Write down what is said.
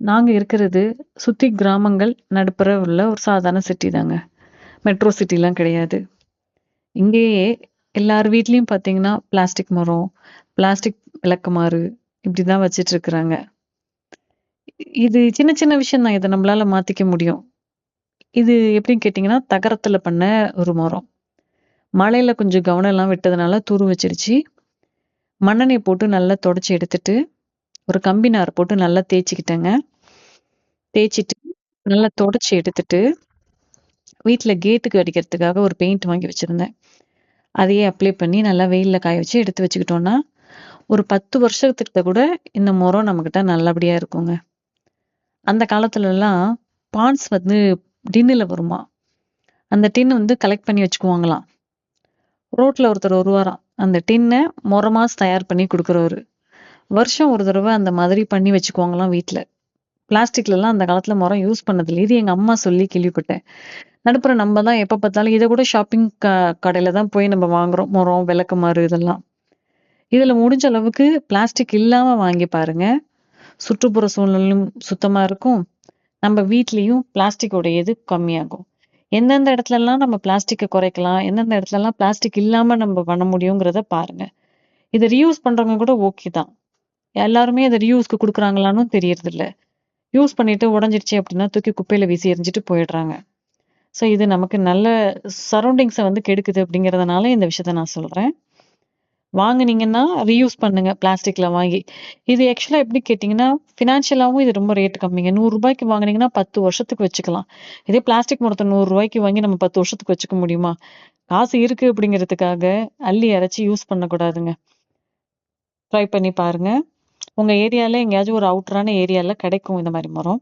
நாங்க இருக்கிறது சுத்தி கிராமங்கள் நடுப்புற உள்ள ஒரு சாதாரண சிட்டி தாங்க. மெட்ரோ சிட்டிலாம் கிடையாது. இங்கேயே எல்லார் வீட்லயும் பார்த்தீங்கன்னா, பிளாஸ்டிக் மரம், பிளாஸ்டிக் விளக்குமாறு இப்படிதான் வச்சுட்டு இருக்கிறாங்க. இது சின்ன சின்ன விஷயம் தான். இத நம்மளால மாத்திக்க முடியும். இது எப்படின்னு கேட்டீங்கன்னா, தகரத்துல பண்ண ஒரு மரம். மழையில கொஞ்சம் கவனம் எல்லாம் விட்டதுனால துரு வச்சிருச்சு. மண்ணெண்ணெய போட்டு நல்லா தொடச்சு எடுத்துட்டு, ஒரு கம்பி நார் போட்டு நல்லா தேய்ச்சுக்கிட்டேங்க. தேய்ச்சுட்டு, நல்லா தொடச்சு எடுத்துட்டு, வீட்ல கேட்டுக்கு அடிக்கிறதுக்காக ஒரு பெயிண்ட் வாங்கி வச்சிருந்தேன். அதையே அப்ளை பண்ணி நல்லா வெயில்ல காய வச்சு எடுத்து வச்சுக்கிட்டோம்னா, ஒரு 10 வருஷத்துக்கிட்ட கூட இந்த மரம் நம்மகிட்ட நல்லபடியா இருக்குங்க. அந்த காலத்துலலாம் பான்ஸ் வந்து டின்னுல வருமாம். அந்த டின் வந்து கலெக்ட் பண்ணி வச்சுக்குவாங்களாம். ரோட்ல ஒருத்தர் வருவாராம். அந்த டின்ன மொறமாஸ் தயார் பண்ணி குடுக்குறவரு. வருஷம் ஒரு தடவ அந்த மாதிரி பண்ணி வச்சுக்குவாங்களாம் வீட்ல. பிளாஸ்டிக்லலாம் அந்த காலத்துல மரம் யூஸ் பண்ணதில்ல. இது எங்க அம்மா சொல்லி கேள்விப்பட்டேன். நடுப்புற நம்ம தான் எப்ப பார்த்தாலும் இத கூட ஷாப்பிங் கடையில தான் போய் நம்ம வாங்குறோம். மரம், விளக்குமாறு இதெல்லாம். இதுல முடிஞ்ச அளவுக்கு பிளாஸ்டிக் இல்லாம வாங்கி பாருங்க. சுற்றுப்புற சூழலும் சுத்தமா இருக்கும். நம்ம வீட்லயும் பிளாஸ்டிக்கோட இது கம்மியாகும். எந்தெந்த இடத்துலலாம் நம்ம பிளாஸ்டிக்க குறைக்கலாம், எந்தெந்த இடத்துலலாம் பிளாஸ்டிக் இல்லாம நம்ம பண்ண முடியுங்கிறத பாருங்க. இத ரீயூஸ் பண்றவங்க கூட ஓகே தான். எல்லாருமே அத ரீயூஸ்க்கு குடுக்குறாங்களான்னும் தெரியறதில்ல. யூஸ் பண்ணிட்டு உடைஞ்சிருச்சு அப்படின்னா தூக்கி குப்பையில வீசி எறிஞ்சுட்டு போயிடுறாங்க. ஸோ இது நமக்கு நல்ல சரவுண்டிங்ஸ வந்து கெடுக்குது அப்படிங்கிறதுனால இந்த விஷயத்த நான் சொல்றேன். வாங்குனீங்கன்னா ரீயூஸ் பண்ணுங்க பிளாஸ்டிக்ல வாங்கி. இது ஆக்சுவலா எப்படி கேட்டீங்கன்னா, ஃபினான்ஷியலாவும் இது ரொம்ப ரேட் கம்மிங்க. ரூ. 100க்கு வாங்குனீங்கன்னா 10 வருஷத்துக்கு வச்சுக்கலாம். இதே பிளாஸ்டிக் மரத்த ரூ. 100க்கு வாங்கி நம்ம 10 வருஷத்துக்கு வச்சுக்க முடியுமா? காசு இருக்கு அப்படிங்கிறதுக்காக அள்ளி அரைச்சு யூஸ் பண்ணக்கூடாதுங்க. ட்ரை பண்ணி பாருங்க. உங்க ஏரியால எங்கேயாச்சும் ஒரு அவுட்டரான ஏரியால கிடைக்கும் இந்த மாரி மரம்.